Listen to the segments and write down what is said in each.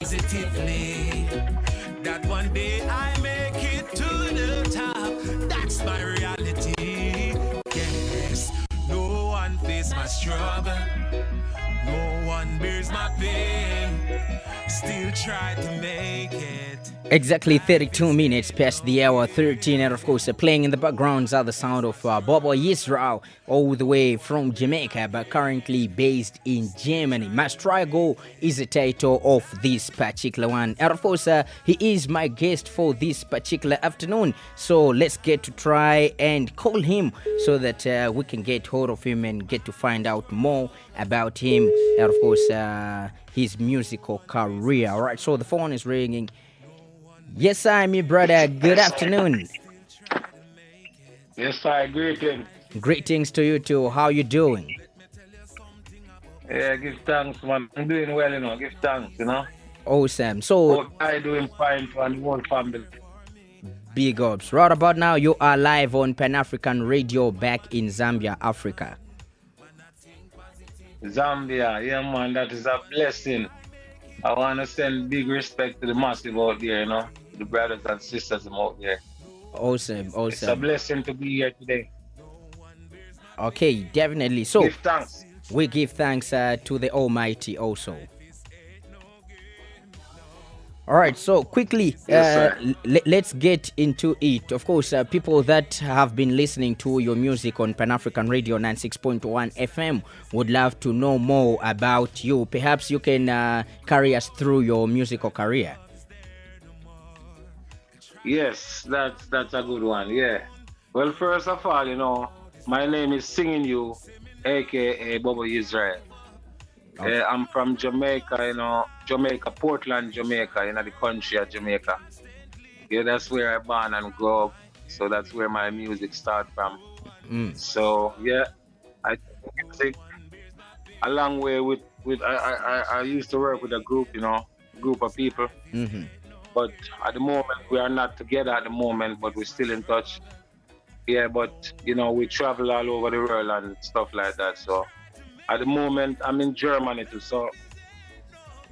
positively that one day I make it to the top. That's my reality. Yes, no one faces my struggle, no one bears my pain. Still try to make it. Exactly 32 minutes past the hour 13, and of course, playing in the backgrounds are the sound of Bobo Yisrael, all the way from Jamaica, but currently based in Germany. Mastrago is the title of this particular one, and of course, he is my guest for this particular afternoon. So let's get to try and call him so that we can get hold of him and get to find out more about him, and of course, his musical career. All right, so the phone is ringing. Yes, I'm your brother. Good afternoon. Yes, I greeting. Greetings to you too. How you doing? Yeah, give thanks, man. I'm doing well, Give thanks, Awesome. So, Hope I doing fine for the whole family. big ups. Right about now, you are live on Pan-African Radio back in Zambia, Africa. Zambia, yeah, man, that is a blessing. I want to send big respect to the massive out there, the brothers and sisters out there. Awesome. It's a blessing to be here today. Okay, definitely. So, give thanks. We give thanks to the Almighty also. All right, so quickly, let's get into it. Of course, people that have been listening to your music on Pan-African Radio 96.1 FM would love to know more about you. Perhaps you can carry us through your musical career. Yes, that's a good one, yeah. Well, first of all, my name is Singing You, a.k.a. Bobo Yisrael. Okay. I'm from Jamaica, Jamaica, Portland, Jamaica, the country of Jamaica. Yeah, that's where I born and grew up. So that's where my music started from. So yeah, I do music along with I used to work with a group, group of people. Mm-hmm. But at the moment we are not together at the moment, but we're still in touch. Yeah, but we travel all over the world and stuff like that. So at the moment, I'm in Germany too. So,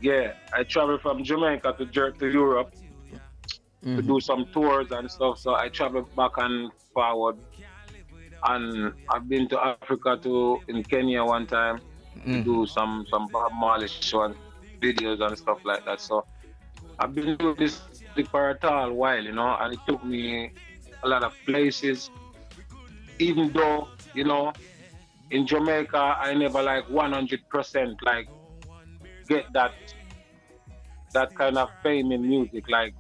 yeah, I travel from Jamaica to Europe to do some tours and stuff. So I travel back and forward. And I've been to Africa in Kenya one time to do some Bob Marley show and videos and stuff like that. So I've been doing this for a tall while, and it took me a lot of places. Even though, in Jamaica, I never 100% get that kind of fame in music, like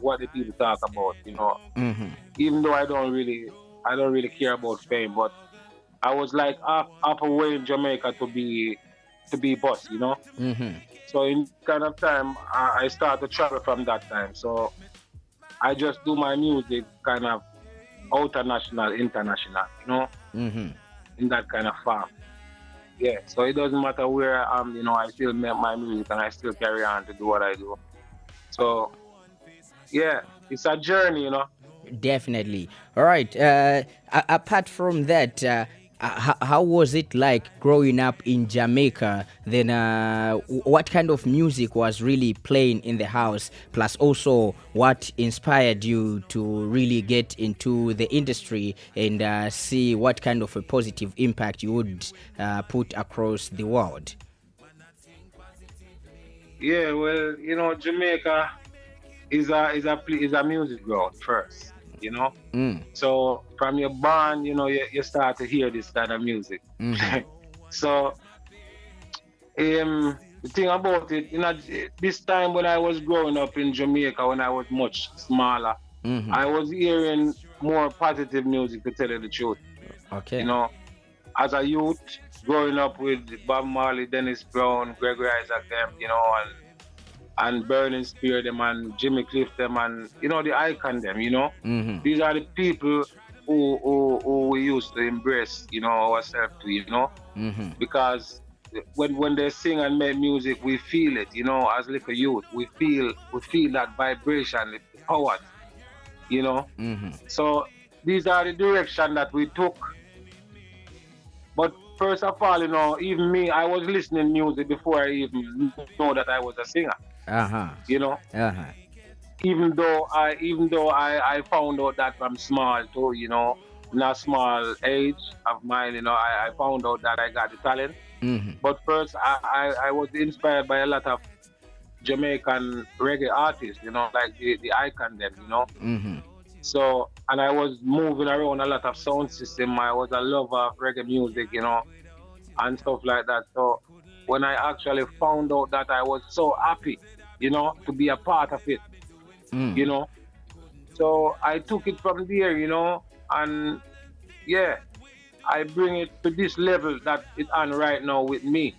what the people talk about, Mm-hmm. Even though I don't really care about fame, but I was halfway in Jamaica to be boss, Mm-hmm. So in kind of time, I started to travel from that time. So I just do my music kind of international, Mm-hmm. in that kind of form. Yeah, so it doesn't matter where I am, I still make my music and I still carry on to do what I do. So, yeah, it's a journey, Definitely. All right. Apart from that, how was it like growing up in Jamaica? Then what kind of music was really playing in the house? Plus also what inspired you to really get into the industry and see what kind of a positive impact you would put across the world? Yeah, well, Jamaica is a music ground first, So from your born, you start to hear this kind of music. Mm-hmm. So the thing about it, this time when I was growing up in Jamaica, when I was much smaller, Mm-hmm. I was hearing more positive music, to tell you the truth. Okay. As a youth, growing up with Bob Marley, Dennis Brown, Gregory Isaac them, and Burning Spear them and Jimmy Cliff them and the icon them, Mm-hmm. These are the people who we used to embrace, ourselves to, Mm-hmm. because when they sing and make music, we feel it, as little youth. We feel that vibration, the power, Mm-hmm. So these are the direction that we took. But first of all, even me, I was listening music before I even know that I was a singer. Uh-huh. You know, Uh-huh. even though I found out that from small too, you know, in a small age of mine, you know, I found out that I got the talent. Mm-hmm. But first, I was inspired by a lot of Jamaican reggae artists, you know, like the icon them, you know. Mm-hmm. So, and I was moving around a lot of sound system. I was a lover of reggae music, you know, and stuff like that. So, when I actually found out that, I was so happy, you know, to be a part of it, Mm. you know. So I took it from there, you know, and yeah, I bring it to this level that it's on right now with me.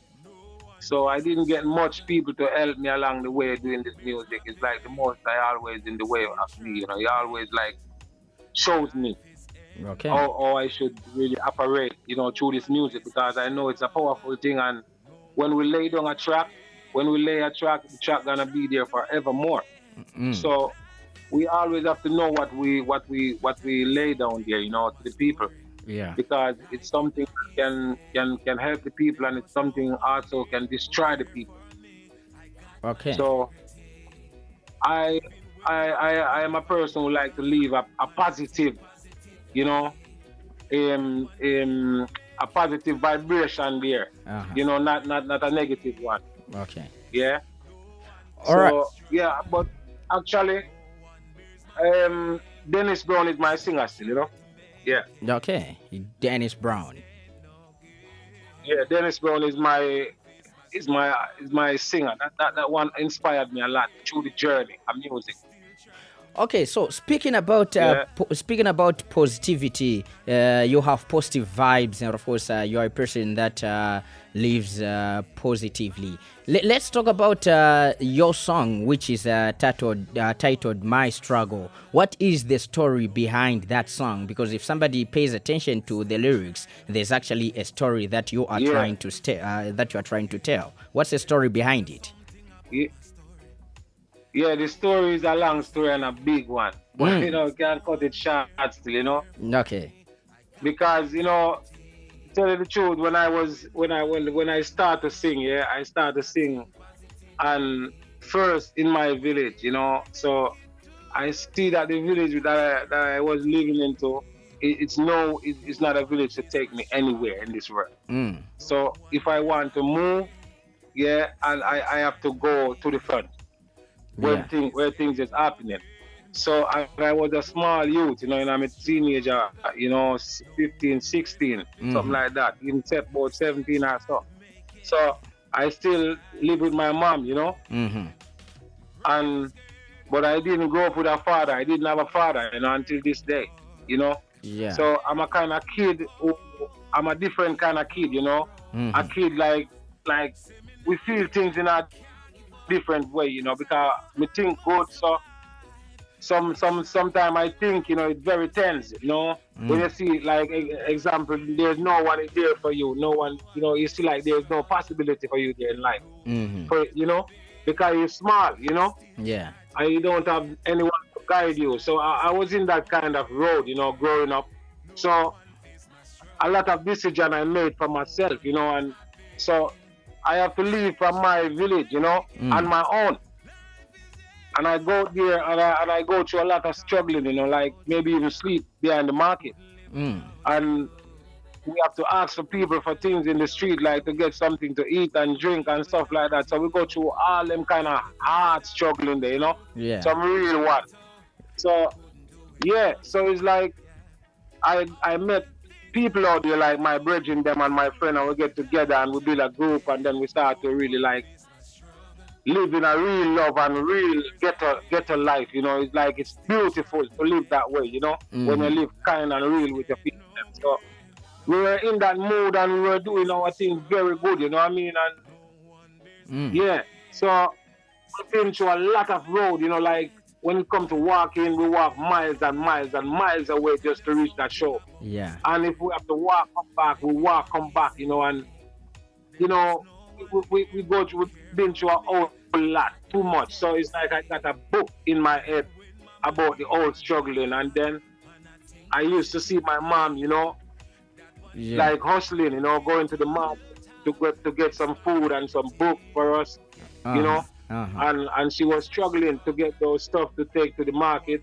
So I didn't get much people to help me along the way doing this music. It's like the most I always in the way of me, you know. He always like shows me Okay. how I should really operate, you know, through this music, because I know it's a powerful thing. And when we lay down a track, when we lay a track, the track gonna be there forevermore. Mm. So we always have to know what we lay down there, you know, to the people, Yeah. because it's something that can help the people, and it's something also can destroy the people. Okay. So I I am a person who like to leave a positive, you know, a positive vibration there, Uh-huh. you know, not a negative one. Okay. Yeah. All right. So yeah, but actually, Dennis Brown is my singer still, you know. Yeah. Okay. Dennis Brown. Yeah, Dennis Brown is my singer. That one inspired me a lot through the journey of music. Okay, so Yeah, speaking about positivity, you have positive vibes, and of course, you are a person that lives positively. Let's talk about your song, which is titled "My Struggle." What is the story behind that song? Because if somebody pays attention to the lyrics, there's actually a story that you are yeah, trying to tell. What's the story behind it? yeah. Yeah, the story is a long story and a big one, but you Mm. know, can't cut it short still, you know, Okay. because you know, to tell you the truth, when I start to sing, yeah, I start to sing, and first in my village, you know, so I see that the village that I was living into, it's not a village to take me anywhere in this world. Mm. So if I want to move, yeah, and I have to go to the front Yeah. where things is happening. So I was a small youth, you know, and I'm a teenager, you know, 15, 16, something Mm-hmm. like that, even about 17 or so. So I still live with my mom, you know, Mm-hmm. and but I didn't grow up with a father. I didn't have a father, you know, until this day, you know. Yeah. So I'm a kind of kid I'm a different kind of kid, you know. A Mm-hmm. kid like we feel things in a different way, you know, because we think good. So sometime I think, you know, it's very tense, you know. When Mm. you see like example, there's no one there for you, no one, you know, you see like there's no possibility for you there in life, Mm-hmm. for you know, because you're small, you know, Yeah. and you don't have anyone to guide you. So I was in that kind of road, you know, growing up. So a lot of decision I made for myself, you know, and so I have to leave from my village, you know, on Mm. my own. And I go there and I go through a lot of struggling, you know, like maybe even sleep behind the market. Mm. And we have to ask for people for things in the street, like to get something to eat and drink and stuff like that. So we go through all them kind of hard struggling there, you know, Yeah. some real one. So yeah, so it's like I met people out there like my brethren them and my friend, and we get together and we build a group, and then we start to really like live in a real love and real get a life. You know, it's like it's beautiful to live that way. You know, when you Mm-hmm. live kind and real with your people. So we were in that mood and we were doing our thing very good. You know what I mean? And Mm. yeah, so we've been through a lot of road. You know, like when it comes to walking, we walk miles and miles and miles away just to reach that show. Yeah. And if we have to walk come back, we walk come back. You know, and you know, we go through, we've been through a whole lot, too much. So it's like I got a book in my head about the old struggling. And then I used to see my mom, you know, Yeah. like hustling, you know, going to the market to get some food and some book for us, you Uh-huh. know. and she was struggling to get those stuff to take to the market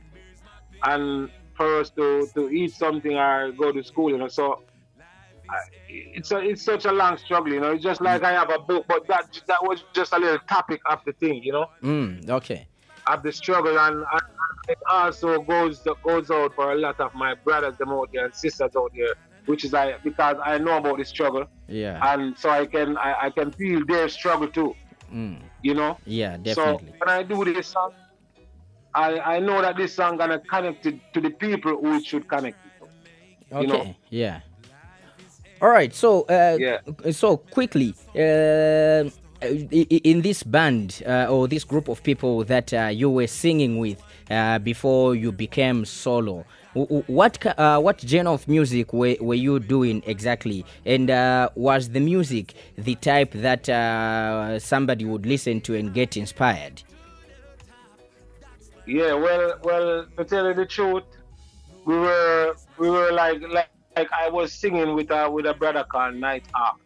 and for us to eat something or go to school, So it's such a long struggle, It's just like I have a book, but that was just a little topic of the thing, Okay. of the struggle, and it also goes out for a lot of my brothers them out there and sisters out there, which is because I know about the struggle, Yeah. and so I can feel their struggle too, Yeah, So definitely. when I do this song, I know that this song gonna connect it to the people who it should connect it to. Okay. Yeah. All right. So, Yeah. so quickly, in this band or this group of people that you were singing with before you became solo, what genre of music were you doing exactly? And was the music the type that somebody would listen to and get inspired? Yeah, well, to tell you the truth, we were like I was singing with a brother called Night Hawk.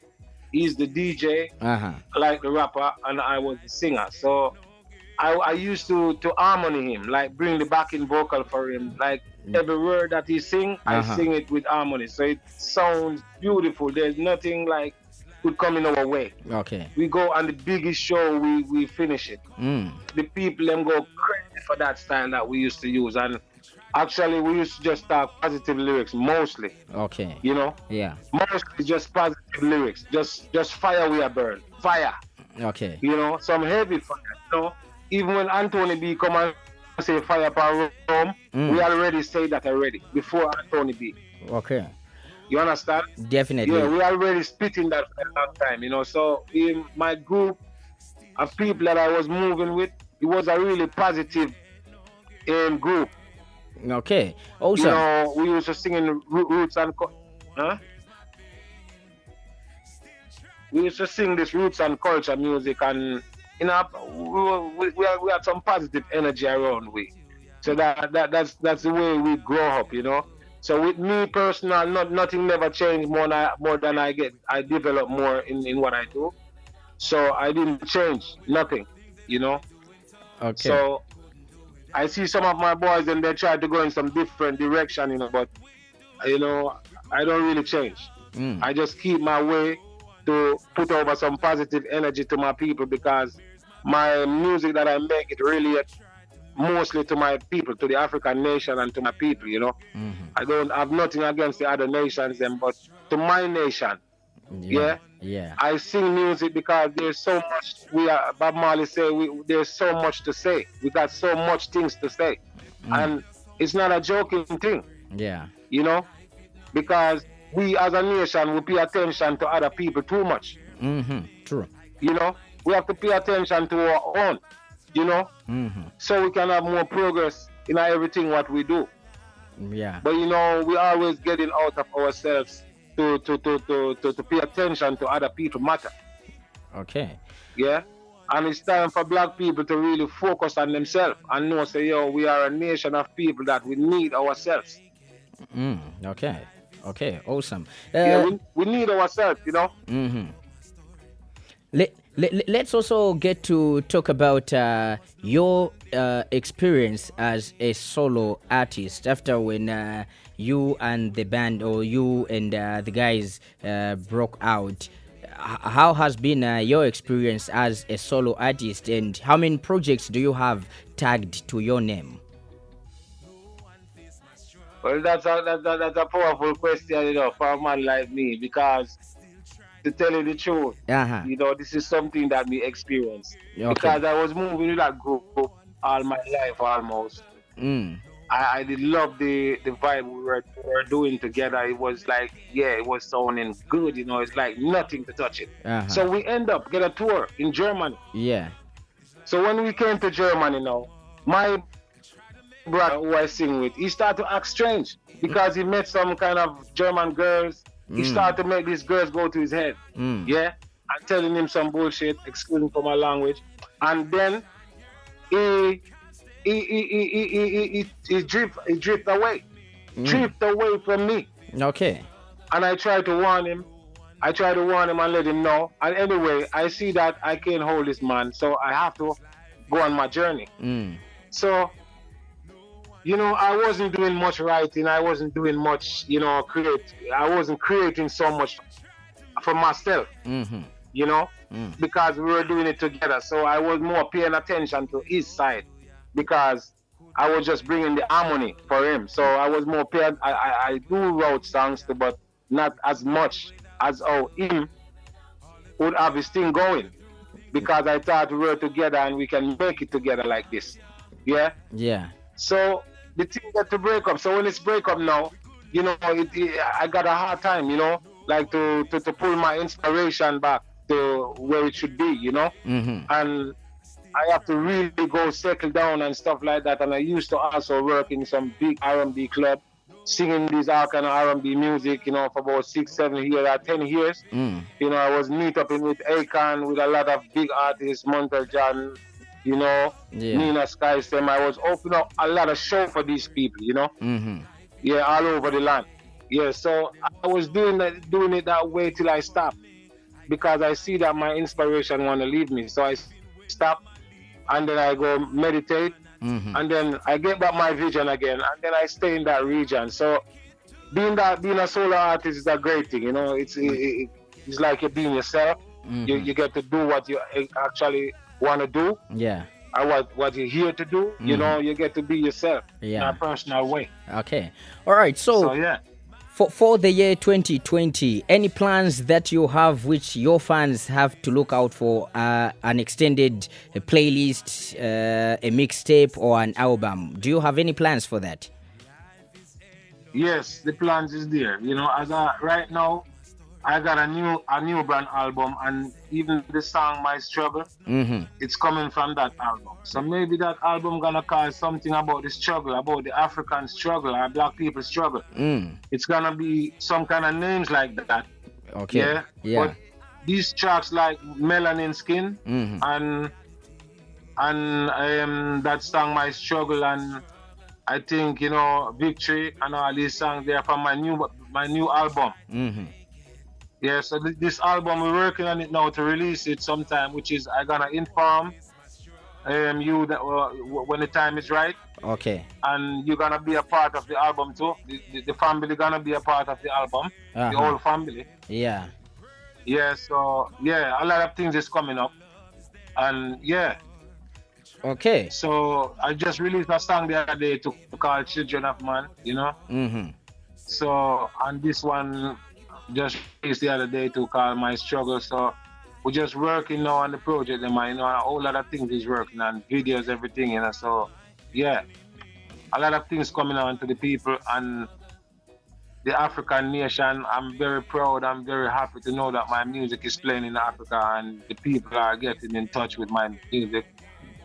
He's the DJ, like the rapper, and I was the singer. So I used to harmony him, like bring the backing vocal for him. Like every word that he sing, I sing it with harmony. So it sounds beautiful. There's nothing like could come in our way. Okay. We go on the biggest show, we finish it. The people them go crazy for that style that we used to use, and actually we used to just talk positive lyrics mostly. Okay. Yeah. Mostly just positive lyrics. Just fire we are burn. Fire. Okay. Some heavy fire. Even when Anthony B come and say fire per Rome, we already say that already before Anthony B. Okay. You understand? Definitely. Yeah, we already spitting that for a long time, So in my group of people that I was moving with, it was a really positive group. Okay. Also, We used to sing in roots and we used to sing this roots and culture music, and we had some positive energy around we. So that's the way we grow up, So with me personal, nothing never changed more than I develop more in what I do. So I didn't change nothing, Okay. So I see some of my boys and they try to go in some different direction, but I don't really change. I just keep my way to put over some positive energy to my people, because my music that I make, it really mostly to my people, to the African nation and to my people, I don't have nothing against the other nations, but to my nation, yeah. I sing music because there's so much. Bob Marley say there's so much to say. We got so much things to say, and it's not a joking thing. Yeah. Because we as a nation, we pay attention to other people too much. True. We have to pay attention to our own. So we can have more progress in everything what we do. Yeah. But we always getting out of ourselves to pay attention to other people matter. Okay. Yeah. And it's time for black people to really focus on themselves and know, say, we are a nation of people that we need ourselves. Okay. Okay. Awesome. We need ourselves, Let's also get to talk about your experience as a solo artist after when you and the band, or you and the guys broke out. How has been your experience as a solo artist, and how many projects do you have tagged to your name? Well, that's a powerful question, for a man like me, because to tell you the truth, this is something that we experienced. Okay. Because I was moving with that group all my life almost. I did love the vibe we were doing together. It was like, it was sounding good, it's like nothing to touch it. So we end up get a tour in Germany. Yeah. So when we came to Germany now, my brother who I sing with, he started to act strange because he met some kind of German girls. He started to make these girls go to his head. Yeah. I'm telling him some bullshit, excuse me for my language. And then he drift away. Drift away from me. Okay. And I tried to warn him. and let him know. And anyway, I see that I can't hold this man, so I have to go on my journey. So, I wasn't doing much writing. I wasn't doing much, I wasn't creating so much for myself, because we were doing it together. So I was more paying attention to his side because I was just bringing the harmony for him. So I was more paying. I do wrote songs too, but not as much as how him would have his thing going, because I thought we were together and we can make it together like this. Yeah. Yeah. So the thing got to break up. So when it's break up now, I got a hard time, like to pull my inspiration back to where it should be, and I have to really go settle down and stuff like that. And I used to also work in some big R&B club, singing these all kind of R&B music, for about 6, 7 years, or 10 years. I was meet up in with a.k.a. with a lot of big artists, Montel John, Nina Skystem. I was opening up a lot of show for these people, yeah, all over the land. Yeah, so I was doing it that way till I stopped, because I see that my inspiration want to leave me. So I stop, and then I go meditate, and then I get back my vision again, and then I stay in that region. So being a solo artist is a great thing, it's like you're being yourself. You get to do what you actually want to do. Yeah. Or what you're here to do. You get to be yourself in a personal way. Okay. All right. So yeah. For the year 2020, any plans that you have which your fans have to look out for? An extended playlist, a mixtape, or an album? Do you have any plans for that? Yes, the plans is there. As right now, I got a new brand album, and even the song "My Struggle," it's coming from that album. So maybe that album gonna call something about the struggle, about the African struggle, or Black people struggle. It's gonna be some kind of names like that. Okay. Yeah. But these tracks like "Melanin Skin" and that song "My Struggle," and I think "Victory" and all these songs, they are from my new album. Yeah, so this album, we're working on it now to release it sometime, which is I gonna inform you that when the time is right. Okay. And you're gonna be a part of the album too. The family gonna be a part of the album. The whole family. Yeah. Yeah. So yeah, a lot of things is coming up, and yeah. Okay. So I just released a song the other day to call "Children of Man." So and this one just released the other day to call "My Struggle." So we're just working now on the project, and a whole lot of things is working on videos, everything, So yeah, a lot of things coming on to the people and the African nation. I'm very proud. I'm very happy to know that my music is playing in Africa and the people are getting in touch with my music.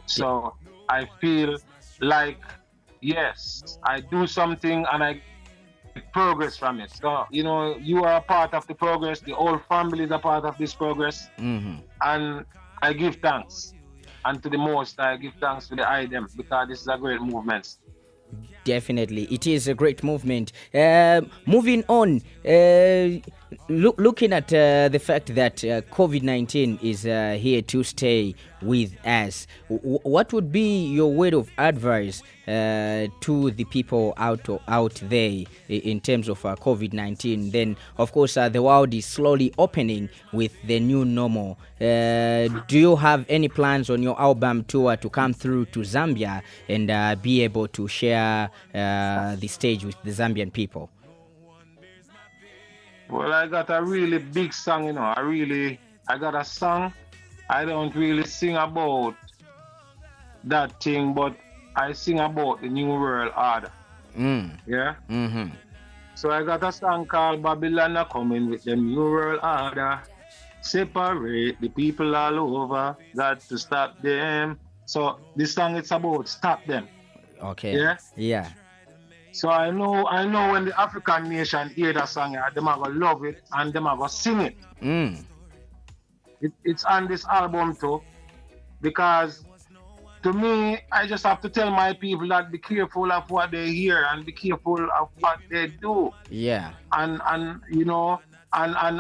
So I feel like, yes, I do something and I progress from it. So, you are a part of the progress. The whole family is a part of this progress. And I give thanks. And to the most, I give thanks to the IDEM, because this is a great movement. Definitely. It is a great movement. Moving on, looking at the fact that COVID-19 is here to stay with us, what would be your word of advice to the people out there in terms of COVID-19? Then, of course, the world is slowly opening with the new normal. Do you have any plans on your album tour to come through to Zambia and be able to share the stage with the Zambian people? Well, I got a really big song, I got a song. I don't really sing about that thing, but I sing about the New World Order. Yeah? So I got a song called "Babylon are coming with the New World Order. Separate the people all over, got to stop them." So this song, it's about stop them. Okay. Yeah? Yeah. So I know when the African nation hear that song, them are gonna love it and them are gonna sing it. It's on this album too, because to me, I just have to tell my people that be careful of what they hear and be careful of what they do. Yeah. And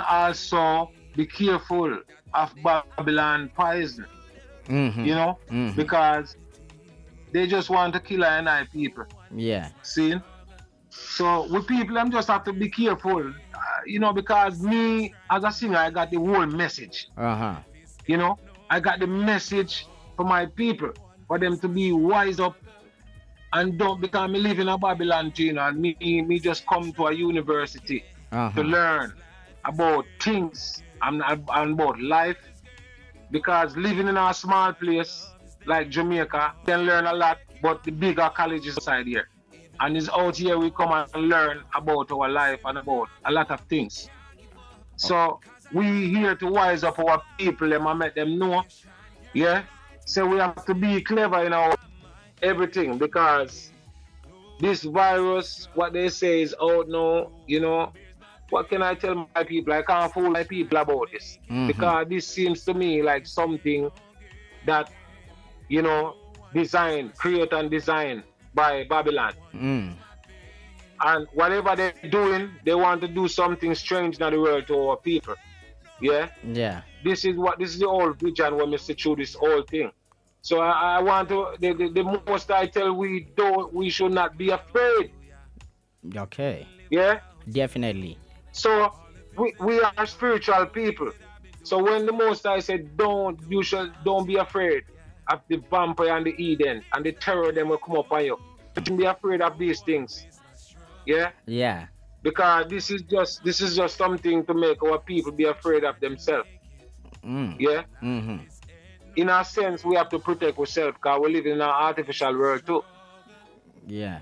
also be careful of Babylon poison. You know, because they just want to kill I people. Yeah. See? So with people, I'm just have to be careful, you know, because me as a singer, I got the whole message. You know, I got the message for my people, for them to be wise up and don't, because me live in a Babylon, you know, and me just come to a university to learn about things and about life. Because living in a small place like Jamaica, you can learn a lot, but the bigger colleges outside here. And it's out here we come and learn about our life and about a lot of things. So we here to wise up our people and make them know. Yeah. So we have to be clever in our everything, because this virus, what they say is out now, you know. What can I tell my people? I can't fool my people about this. Because this seems to me like something that, you know, create and design by Babylon. And whatever they're doing, they want to do something strange in the world to our people. Yeah? Yeah. This is the old vision when we see through this whole thing. So I want to, the most I tell we should not be afraid. Okay. Yeah? Definitely. So we are spiritual people. So when the Most I said don't be afraid of the vampire and the Eden and the terror them will come up on you. Don't be afraid of these things. Yeah? Yeah. Because this is just something to make our people be afraid of themselves. Yeah? In a sense, we have to protect ourselves because we live in an artificial world too. Yeah.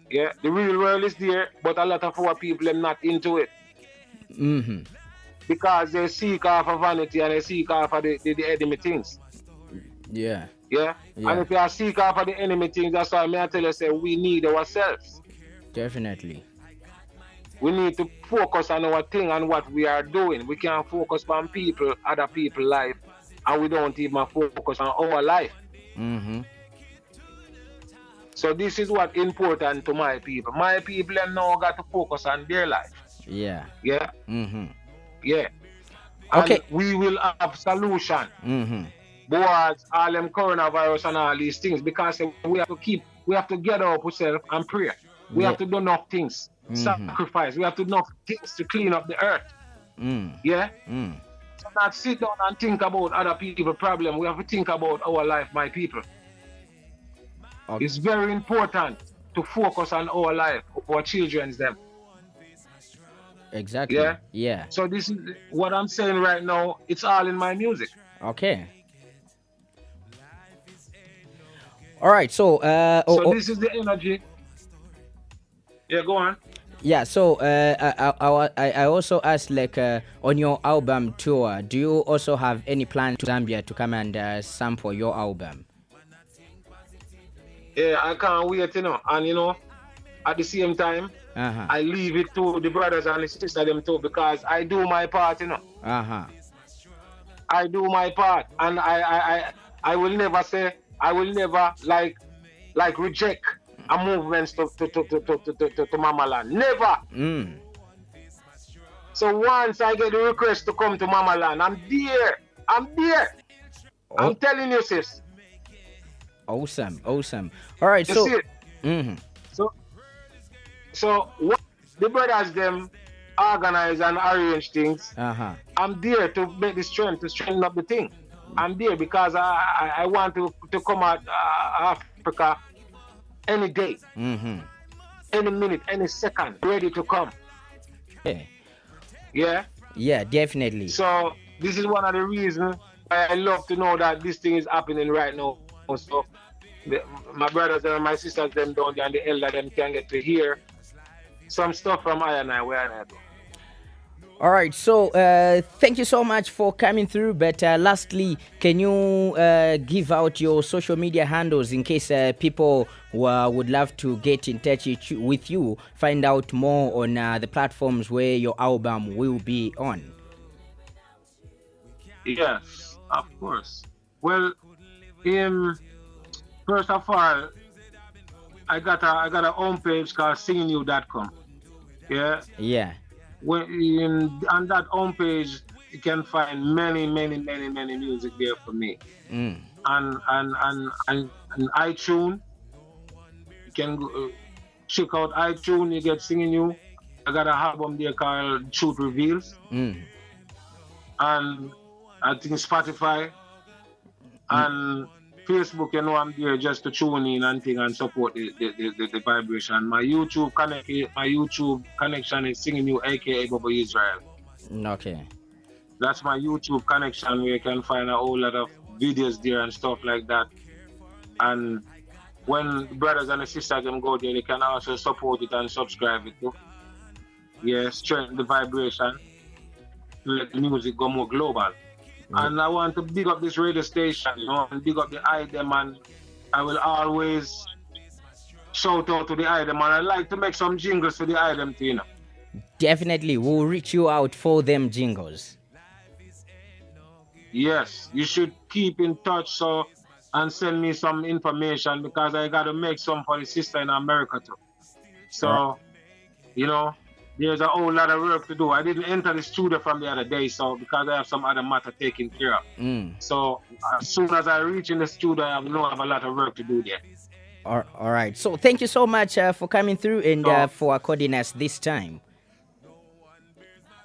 Yeah, the real world is there, but a lot of our people are not into it. Because they seek after vanity and they seek after the enemy things. Yeah. Yeah. And if you seek after the enemy things, that's why I tell you, say we need ourselves. Definitely. We need to focus on our thing and what we are doing. We can't focus on people, other people's life, and we don't even focus on our life. So this is what important to my people. My people have now got to focus on their life. Yeah. Yeah. Yeah. Okay. And we will have solution. Towards all them coronavirus and all these things, because we have to get up ourselves and pray. We have to do enough things. Sacrifice. We have to do enough things to clean up the earth. Yeah. So not sit down and think about other people's problem. We have to think about our life, my people. Okay. It's very important to focus on our life, our children's them. Exactly. Yeah. Yeah. So this is what I'm saying right now. It's all in my music. Okay. All right. So this is the energy. Yeah, go on. Yeah. So I also asked, like, on your album tour, do you also have any plan to Zambia to come and sample your album? Yeah, I can't wait, you know. And, you know, at the same time, I leave it to the brothers and the sisters them too, because I do my part, you know. I do my part, and I will never say, I will never like reject a movement to Mama Land. Never. So once I get the request to come to Mama Land, I'm there. I'm telling you, sis. Awesome. All right, you see it? So what the brothers them organize and arrange things. I'm there to make the strength, to strengthen up the thing. I'm there because I want to come out Africa any day, any minute, any second, ready to come. Yeah, definitely. So this is one of the reasons I love to know that this thing is happening right now. So my brothers and my sisters them down there and the elder them can get to hear some stuff from I and I where I do. All right, so thank you so much for coming through. But lastly, can you give out your social media handles in case people would love to get in touch with you, find out more on the platforms where your album will be on? Yes, of course. Well, first of all, I got a homepage called singingyou.com. Yeah. Yeah. On that homepage, you can find many music there for me. And iTunes, you can go, check out iTunes. You get Singing You. I got an album there called Truth Reveals. And I think Spotify and Facebook, you know, I'm there just to tune in and thing and support the vibration. My YouTube connection is Singing You, a.k.a. Bobo Yisrael. Okay. That's my YouTube connection where you can find a whole lot of videos there and stuff like that. And when the brothers and the sisters them go there, they can also support it and subscribe it too. Yeah, strengthen the vibration to let the music go more global. And I want to big up this radio station, you know, and big up the item, and I will always shout out to the item, and I like to make some jingles for the item too, you know. Definitely, we'll reach you out for them jingles. Yes, you should keep in touch and send me some information because I got to make some for the sister in America too. So, you know, there's a whole lot of work to do. I didn't enter the studio from the other day, so because I have some other matter taken care of. So as soon as I reach in the studio, I have a lot of work to do there. All right. So thank you so much for coming through and for according us this time.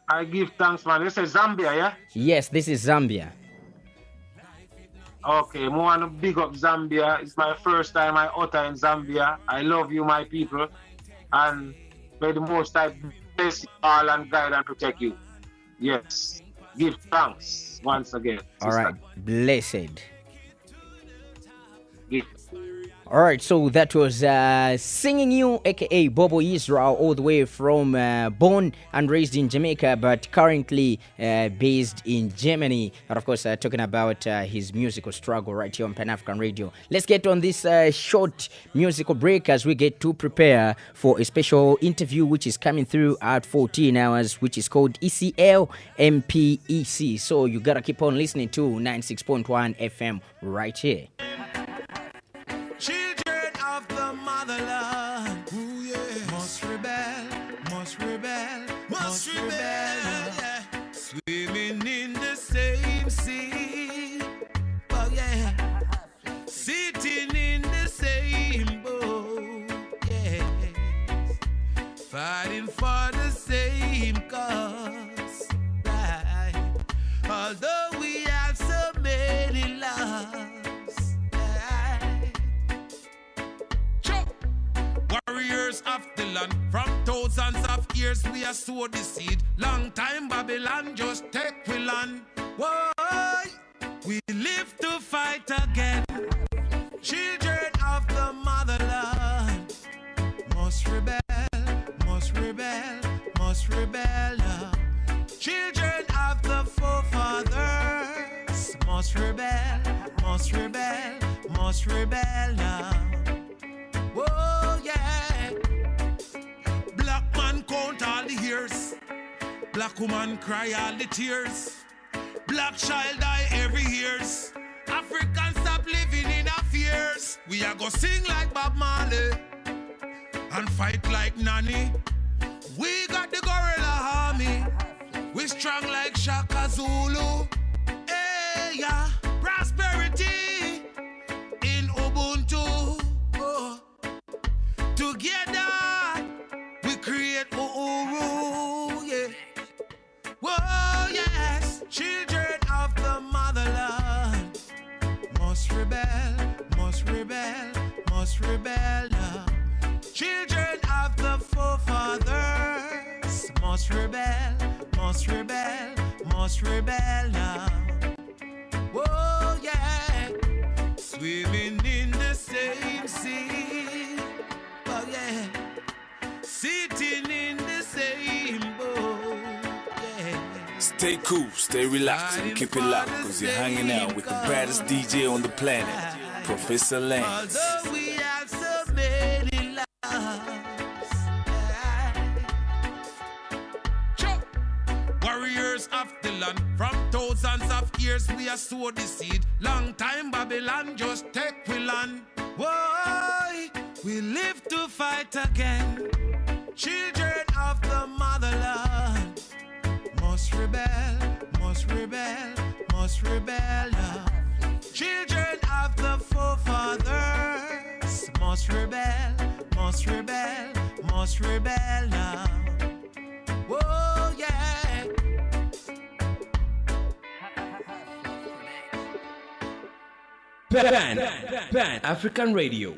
I give thanks, man. This is Zambia, yeah? Yes, this is Zambia. Okay, I want to big up Zambia. It's my first time I utter in Zambia. I love you, my people. And may the Most High bless you all and guide and protect you. Yes. Give thanks once again. All right. Blessed. Give. All right, so that was Singing You, a.k.a. Bobo Yisrael, all the way from born and raised in Jamaica, but currently based in Germany. And of course, talking about his musical struggle right here on Pan-African Radio. Let's get on this short musical break as we get to prepare for a special interview which is coming through at 14 hours, which is called ECL MPEC. So you got to keep on listening to 96.1 FM right here. Children of the motherland, ooh, yeah. Must rebel, must rebel, must rebel, yeah. Swimming in the same sea, oh yeah. Sitting in the same boat, yeah. Fighting for the same cause, right? Although we have so many lives. Warriors of the land, from thousands of years we have sowed the seed. Long time Babylon just take we land. Why? We live to fight again. Children of the motherland must rebel, must rebel, must rebel. Children of the forefathers must rebel, must rebel, must rebel. Oh yeah. Black man count all the years. Black woman cry all the tears. Black child die every years. Africans stop living in our fears. We are go sing like Bob Marley and fight like Nani. We got the gorilla army. We strong like Shaka Zulu. Hey yeah, prosperity in Ubuntu. Together, we create Uhuru, yeah. Whoa, yes, children of the motherland must rebel, must rebel, must rebel. Children of the forefathers must rebel, must rebel, must rebel. Whoa, yeah, swimming in the same sea. Oh yeah, sitting in the same boat, yeah. Stay cool, stay relaxed, and keep it locked, cause you're hanging out with the baddest DJ on the planet, Professor Lance. Although we have so many lives, warriors of the land, from thousands of years we have sowed the seed. Long time Babylon just take we land. Why? We live to fight again. Children of the motherland must rebel, must rebel. Children of the forefathers must rebel, must rebel, must rebel now. Oh yeah. Pan African Radio.